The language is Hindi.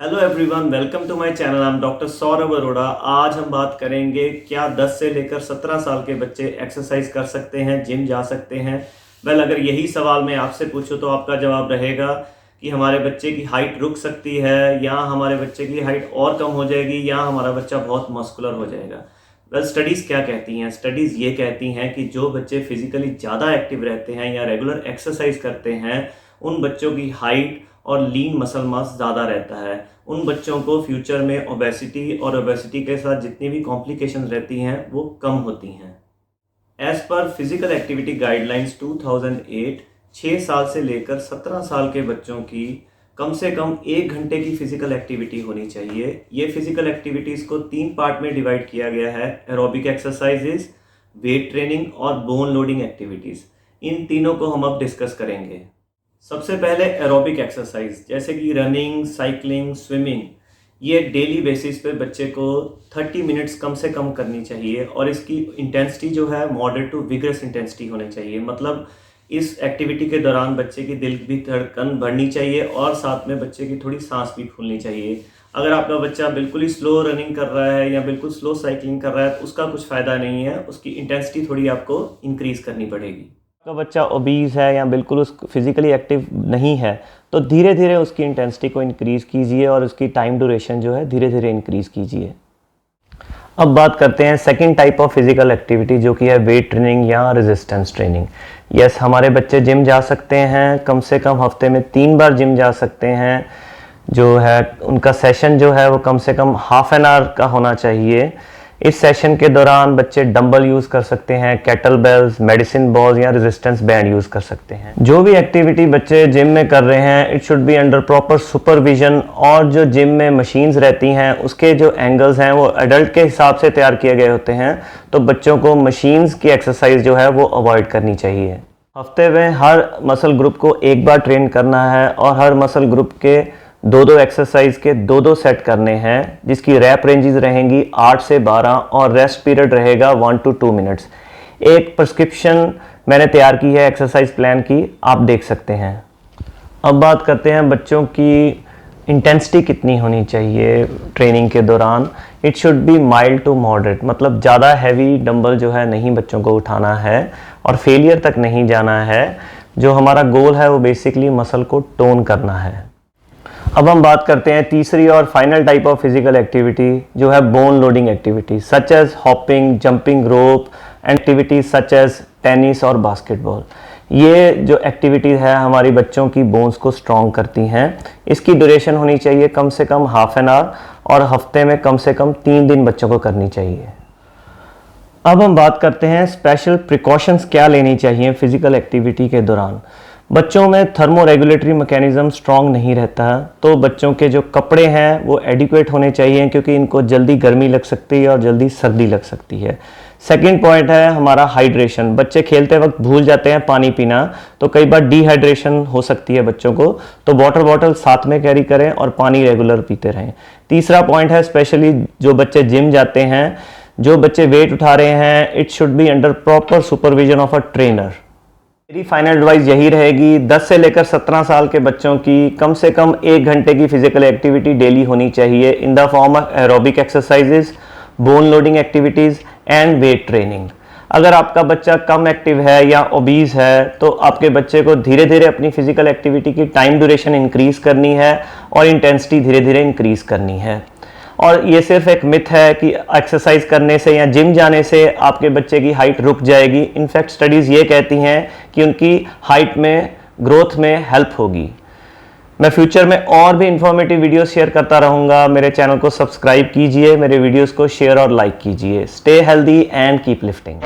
Hello everyone, welcome to my channel. I am doctor Saurabh Arora. आज हम बात करेंगे क्या 10 से लेकर 17 साल के बच्चे एक्सरसाइज कर सकते हैं, जिम जा सकते हैं। अगर यही सवाल मैं आपसे पूछूं तो आपका जवाब रहेगा कि हमारे बच्चे की हाइट रुक सकती है, या हमारे बच्चे की हाइट और कम हो जाएगी, या हमारा बच्चा बहुत मस्कुलर हो जाएगा। स्टडीज़ क्या कहती हैं? स्टडीज़ ये कहती हैं कि जो बच्चे फिजिकली ज़्यादा एक्टिव रहते हैं या रेगुलर एक्सरसाइज करते हैं, उन बच्चों की हाइट और लीन मसल मास ज़्यादा रहता है। उन बच्चों को फ्यूचर में ओबेसिटी और ओबेसिटी के साथ जितनी भी कॉम्प्लिकेशंस रहती हैं वो कम होती हैं। As per physical activity guidelines 2008, 6 साल से लेकर 17 साल के बच्चों की कम से कम 1 घंटे की फिजिकल एक्टिविटी होनी चाहिए। ये फिजिकल एक्टिविटीज़ को 3 पार्ट में डिवाइड किया गया है: एरोबिक एक्सरसाइजेज, वेट ट्रेनिंग और बोन लोडिंग एक्टिविटीज़। इन तीनों को हम अब डिस्कस करेंगे। सबसे पहले एरोबिक एक्सरसाइज जैसे कि रनिंग, साइकिलिंग, स्विमिंग। ये डेली बेसिस पे बच्चे को 30 मिनट्स कम से कम करनी चाहिए, और इसकी इंटेंसिटी जो है मॉडरेट टू विगरस इंटेंसिटी होनी चाहिए। मतलब इस एक्टिविटी के दौरान बच्चे की दिल की धड़कन बढ़नी चाहिए और साथ में बच्चे की थोड़ी सांस भी फूलनी चाहिए। अगर आपका बच्चा बिल्कुल ही स्लो रनिंग कर रहा है या बिल्कुल स्लो साइकिलिंग कर रहा है तो उसका कुछ फ़ायदा नहीं है, उसकी इंटेंसिटी थोड़ी आपको इंक्रीज़ करनी पड़ेगी। का बच्चा ओबीज है या बिल्कुल उस फिजिकली एक्टिव नहीं है तो धीरे धीरे उसकी इंटेंसिटी को इंक्रीज़ कीजिए और उसकी टाइम ड्यूरेशन जो है धीरे धीरे इंक्रीज़ कीजिए। अब बात करते हैं second type of physical activity, जो कि है वेट ट्रेनिंग या रेजिस्टेंस ट्रेनिंग। यस, हमारे बच्चे जिम जा सकते हैं, कम से कम हफ्ते में 3 बार जिम जा सकते हैं। जो है उनका सेशन जो है वो कम से कम हाफ एन आवर का होना चाहिए। इस सेशन के दौरान बच्चे डंबल यूज़ कर सकते हैं, कैटल बेल्स, मेडिसिन बॉल्स या रेजिस्टेंस बैंड यूज़ कर सकते हैं। जो भी एक्टिविटी बच्चे जिम में कर रहे हैं, it should be under proper supervision. और जो जिम में मशीन्स रहती हैं उसके जो एंगल्स हैं वो एडल्ट के हिसाब से तैयार किए गए होते हैं, तो बच्चों को मशीन्स की एक्सरसाइज जो है वो अवॉइड करनी चाहिए। हफ्ते में हर मसल ग्रुप को 1 बार ट्रेन करना है और हर मसल ग्रुप के 2-2 एक्सरसाइज के 2-2 सेट करने हैं, जिसकी रैप रेंजेस रहेंगी 8 से 12 और रेस्ट पीरियड रहेगा 1 to 2 मिनट्स। एक प्रिस्क्रिप्शन मैंने तैयार की है एक्सरसाइज प्लान की, आप देख सकते हैं। अब बात करते हैं बच्चों की इंटेंसिटी कितनी होनी चाहिए ट्रेनिंग के दौरान। It should be mild to moderate, मतलब ज़्यादा हैवी डंबल जो है नहीं बच्चों को उठाना है और फेलियर तक नहीं जाना है। जो हमारा गोल है वो बेसिकली मसल को टोन करना है। अब हम बात करते हैं तीसरी और final type of physical activity, जो है bone loading activity such as hopping, jumping rope, activities such as tennis और बास्केटबॉल। ये जो एक्टिविटी है हमारी बच्चों की बोन्स को स्ट्रॉन्ग करती हैं। इसकी ड्यूरेशन होनी चाहिए कम से कम हाफ एन आवर और हफ्ते में कम से कम 3 दिन बच्चों को करनी चाहिए। अब हम बात करते हैं स्पेशल प्रिकॉशंस क्या लेनी चाहिए फिजिकल एक्टिविटी के दौरान। बच्चों में थर्मो रेगुलेटरी मैकेनिज्म स्ट्रॉन्ग नहीं रहता, तो बच्चों के जो कपड़े हैं वो एडिक्वेट होने चाहिए, क्योंकि इनको जल्दी गर्मी लग सकती है और जल्दी सर्दी लग सकती है। सेकंड पॉइंट है हमारा हाइड्रेशन। बच्चे खेलते वक्त भूल जाते हैं पानी पीना, तो कई बार डिहाइड्रेशन हो सकती है बच्चों को, तो वाटर बॉटल साथ में कैरी करें और पानी रेगुलर पीते रहें। तीसरा पॉइंट है स्पेशली जो बच्चे जिम जाते हैं, जो बच्चे वेट उठा रहे हैं, it should be under proper supervision of a trainer. मेरी फाइनल एडवाइस यही रहेगी, 10 से लेकर 17 साल के बच्चों की कम से कम 1 घंटे की फिजिकल एक्टिविटी डेली होनी चाहिए in the form of aerobic exercises, bone loading activities and weight training. अगर आपका बच्चा कम एक्टिव है या ओबीज है तो आपके बच्चे को धीरे धीरे अपनी फिजिकल एक्टिविटी की टाइम ड्यूरेशन इंक्रीज़ करनी है और इंटेंसिटी धीरे धीरे इंक्रीज़ करनी है। और ये सिर्फ एक मिथ है कि एक्सरसाइज करने से या जिम जाने से आपके बच्चे की हाइट रुक जाएगी। इनफैक्ट स्टडीज़ ये कहती हैं कि उनकी हाइट में ग्रोथ में हेल्प होगी। मैं फ्यूचर में और भी इंफॉर्मेटिव वीडियोस शेयर करता रहूँगा। मेरे चैनल को सब्सक्राइब कीजिए, मेरे वीडियोस को शेयर और लाइक कीजिए। Stay healthy and keep lifting.